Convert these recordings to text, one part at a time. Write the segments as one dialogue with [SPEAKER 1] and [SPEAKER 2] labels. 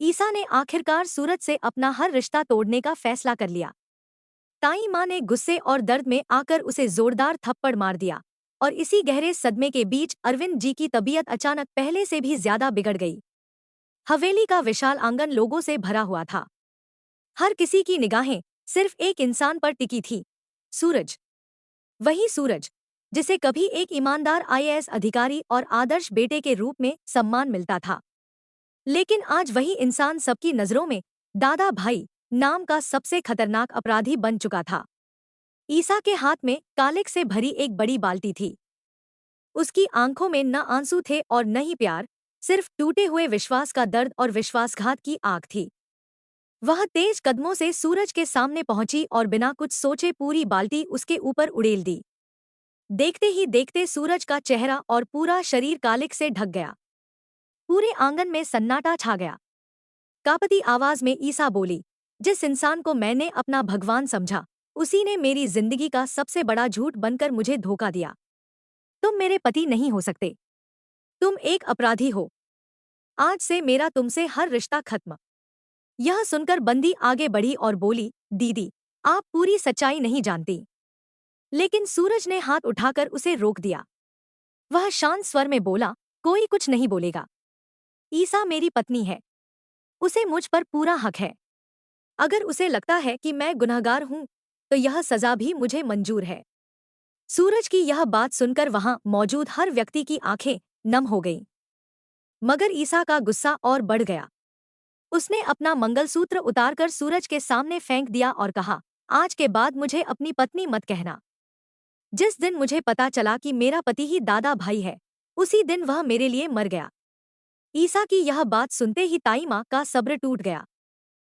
[SPEAKER 1] ईसा ने आखिरकार सूरज से अपना हर रिश्ता तोड़ने का फैसला कर लिया। ताई माँ ने गुस्से और दर्द में आकर उसे जोरदार थप्पड़ मार दिया और इसी गहरे सदमे के बीच अरविंद जी की तबीयत अचानक पहले से भी ज्यादा बिगड़ गई। हवेली का विशाल आंगन लोगों से भरा हुआ था। हर किसी की निगाहें सिर्फ एक इंसान पर टिकी थी, सूरज। वही सूरज जिसे कभी एक ईमानदार आईएएस अधिकारी और आदर्श बेटे के रूप में सम्मान मिलता था, लेकिन आज वही इंसान सबकी नजरों में दादा भाई नाम का सबसे खतरनाक अपराधी बन चुका था। ईसा के हाथ में कालिक से भरी एक बड़ी बाल्टी थी। उसकी आंखों में न आंसू थे और न ही प्यार, सिर्फ टूटे हुए विश्वास का दर्द और विश्वासघात की आग थी। वह तेज कदमों से सूरज के सामने पहुंची और बिना कुछ सोचे पूरी बाल्टी उसके ऊपर उड़ेल दी। देखते ही देखते सूरज का चेहरा और पूरा शरीर कालिक से ढक गया। पूरे आंगन में सन्नाटा छा गया। कांपती आवाज में ईसा बोली, जिस इंसान को मैंने अपना भगवान समझा, उसी ने मेरी जिंदगी का सबसे बड़ा झूठ बनकर मुझे धोखा दिया। तुम मेरे पति नहीं हो सकते। तुम एक अपराधी हो। आज से मेरा तुमसे हर रिश्ता खत्म। यह सुनकर बंदी आगे बढ़ी और बोली, दीदी, आप पूरी सच्चाई नहीं जानती। लेकिन सूरज ने हाथ उठाकर उसे रोक दिया। वह शांत स्वर में बोला, कोई कुछ नहीं बोलेगा। ईसा मेरी पत्नी है। उसे मुझ पर पूरा हक है। अगर उसे लगता है कि मैं गुनहगार हूं, तो यह सजा भी मुझे मंजूर है। सूरज की यह बात सुनकर वहां मौजूद हर व्यक्ति की आंखें नम हो गईं। मगर ईसा का गुस्सा और बढ़ गया। उसने अपना मंगलसूत्र उतारकर सूरज के सामने फेंक दिया और कहा, आज के बाद मुझे अपनी पत्नी मत कहना। जिस दिन मुझे पता चला कि मेरा पति ही दादा भाई है, उसी दिन वह मेरे लिए मर गया। ईसा की यह बात सुनते ही ताई माँ का सब्र टूट गया।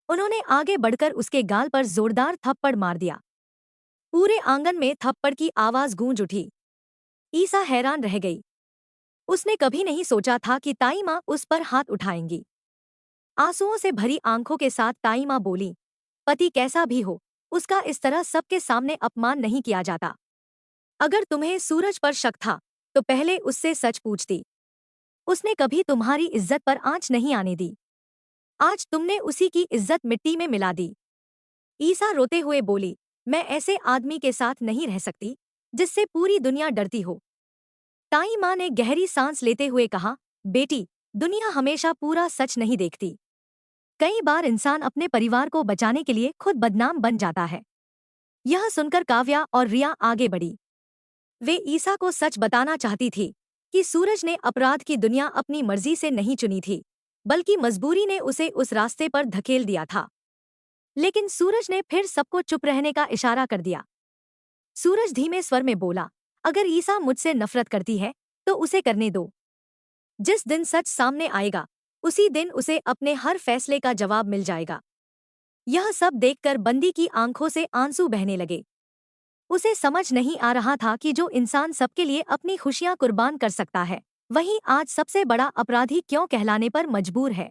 [SPEAKER 1] उन्होंने आगे बढ़कर उसके गाल पर जोरदार थप्पड़ मार दिया। पूरे आंगन में थप्पड़ की आवाज गूंज उठी। ईसा हैरान रह गई। उसने कभी नहीं सोचा था कि ताई माँ उस पर हाथ उठाएंगी। आंसुओं से भरी आंखों के साथ ताई माँ बोली, पति कैसा भी हो, उसका इस तरह सबके सामने अपमान नहीं किया जाता। अगर तुम्हें सूरज पर शक था, तो पहले उससे सच पूछती। उसने कभी तुम्हारी इज्जत पर आंच नहीं आने दी। आज तुमने उसी की इज्जत मिट्टी में मिला दी। ईसा रोते हुए बोली, मैं ऐसे आदमी के साथ नहीं रह सकती, जिससे पूरी दुनिया डरती हो। ताई माँ ने गहरी सांस लेते हुए कहा, बेटी, दुनिया हमेशा पूरा सच नहीं देखती। कई बार इंसान अपने परिवार को बचाने के लिए खुद बदनाम बन जाता है। यह सुनकर काव्या और रिया आगे बढ़ी। वे ईसा को सच बताना चाहती थी कि सूरज ने अपराध की दुनिया अपनी मर्जी से नहीं चुनी थी, बल्कि मजबूरी ने उसे उस रास्ते पर धकेल दिया था। लेकिन सूरज ने फिर सबको चुप रहने का इशारा कर दिया। सूरज धीमे स्वर में बोला, अगर ईसा मुझसे नफरत करती है, तो उसे करने दो। जिस दिन सच सामने आएगा, उसी दिन उसे अपने हर फैसले का जवाब मिल जाएगा। यह सब देखकर बंदी की आंखों से आंसू बहने लगे। उसे समझ नहीं आ रहा था कि जो इंसान सबके लिए अपनी खुशियां कुर्बान कर सकता है, वहीं आज सबसे बड़ा अपराधी क्यों कहलाने पर मजबूर है।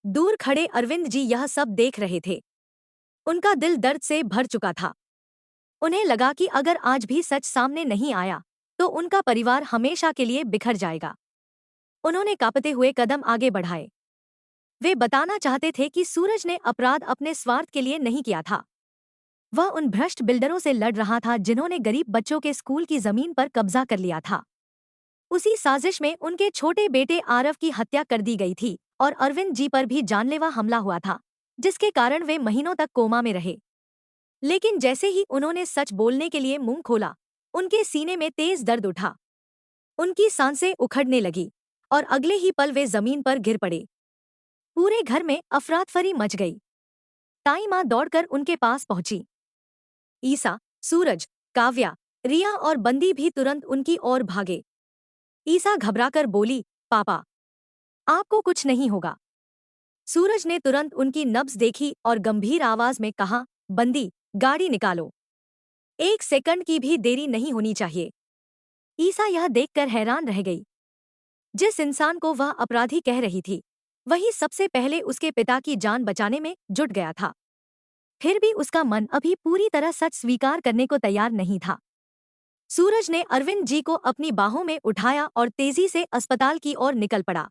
[SPEAKER 1] दूर खड़े अरविंद जी यह सब देख रहे थे। उनका दिल दर्द से भर चुका था। उन्हें लगा कि अगर आज भी सच सामने नहीं आया, तो उनका परिवार हमेशा के लिए बिखर जाएगा। उन्होंने कांपते हुए कदम आगे बढ़ाए। वे बताना चाहते थे कि सूरज ने अपराध अपने स्वार्थ के लिए नहीं किया था। वह उन भ्रष्ट बिल्डरों से लड़ रहा था जिन्होंने गरीब बच्चों के स्कूल की जमीन पर कब्जा कर लिया था। उसी साजिश में उनके छोटे बेटे आरव की हत्या कर दी गई थी और अरविंद जी पर भी जानलेवा हमला हुआ था, जिसके कारण वे महीनों तक कोमा में रहे। लेकिन जैसे ही उन्होंने सच बोलने के लिए मुंह खोला, उनके सीने में तेज दर्द उठा। उनकी सांसें उखड़ने लगी और अगले ही पल वे जमीन पर गिर पड़े। पूरे घर में अफरातफरी मच गई। ताई माँ दौड़कर उनके पास पहुंची। ईसा, सूरज, काव्या, रिया और बंदी भी तुरंत उनकी ओर भागे। ईसा घबराकर बोली, पापा, आपको कुछ नहीं होगा। सूरज ने तुरंत उनकी नब्ज देखी और गंभीर आवाज में कहा, बंदी, गाड़ी निकालो। एक सेकंड की भी देरी नहीं होनी चाहिए। ईसा यह देखकर हैरान रह गई। जिस इंसान को वह अपराधी कह रही थी, वही सबसे पहले उसके पिता की जान बचाने में जुट गया था। फिर भी उसका मन अभी पूरी तरह सच स्वीकार करने को तैयार नहीं था। सूरज ने अरविंद जी को अपनी बाहों में उठाया और तेजी से अस्पताल की ओर निकल पड़ा।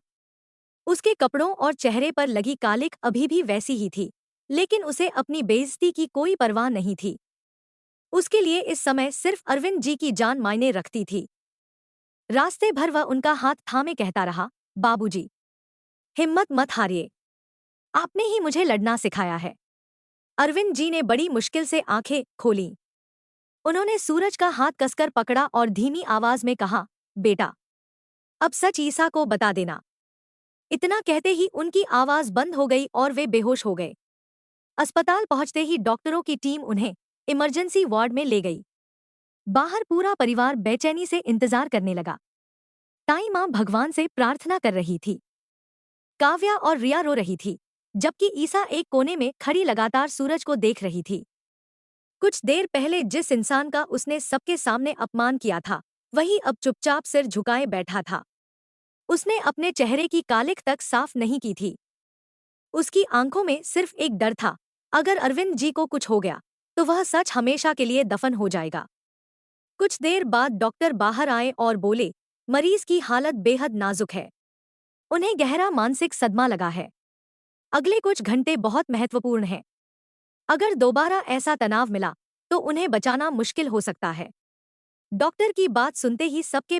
[SPEAKER 1] उसके कपड़ों और चेहरे पर लगी कालिक अभी भी वैसी ही थी, लेकिन उसे अपनी बेइज्जती की कोई परवाह नहीं थी। उसके लिए इस समय सिर्फ अरविंद जी की जान मायने रखती थी। रास्ते भर वह उनका हाथ थामे कहता रहा, बाबूजी, हिम्मत मत हारिए, आपने ही मुझे लड़ना सिखाया है। अरविंद जी ने बड़ी मुश्किल से आंखें खोलीं। उन्होंने सूरज का हाथ कसकर पकड़ा और धीमी आवाज में कहा, बेटा, अब सच ईसा को बता देना। इतना कहते ही उनकी आवाज बंद हो गई और वे बेहोश हो गए। अस्पताल पहुंचते ही डॉक्टरों की टीम उन्हें इमरजेंसी वार्ड में ले गई। बाहर पूरा परिवार बेचैनी से इंतजार करने लगा। ताई मां भगवान से प्रार्थना कर रही थी। काव्या और रिया रो रही थी, जबकि ईसा एक कोने में खड़ी लगातार सूरज को देख रही थी। कुछ देर पहले जिस इंसान का उसने सबके सामने अपमान किया था, वही अब चुपचाप सिर झुकाए बैठा था। उसने अपने चेहरे की कालिख तक साफ नहीं की थी। उसकी आंखों में सिर्फ एक डर था, अगर अरविंद जी को कुछ हो गया तो वह सच हमेशा के लिए दफन हो जाएगा। कुछ देर बाद डॉक्टर बाहर आए और बोले, मरीज की हालत बेहद नाजुक है, उन्हें गहरा मानसिक सदमा लगा है। अगले कुछ घंटे बहुत महत्वपूर्ण हैं। अगर दोबारा ऐसा तनाव मिला तो उन्हें बचाना मुश्किल हो सकता है। डॉक्टर की बात सुनते ही सबके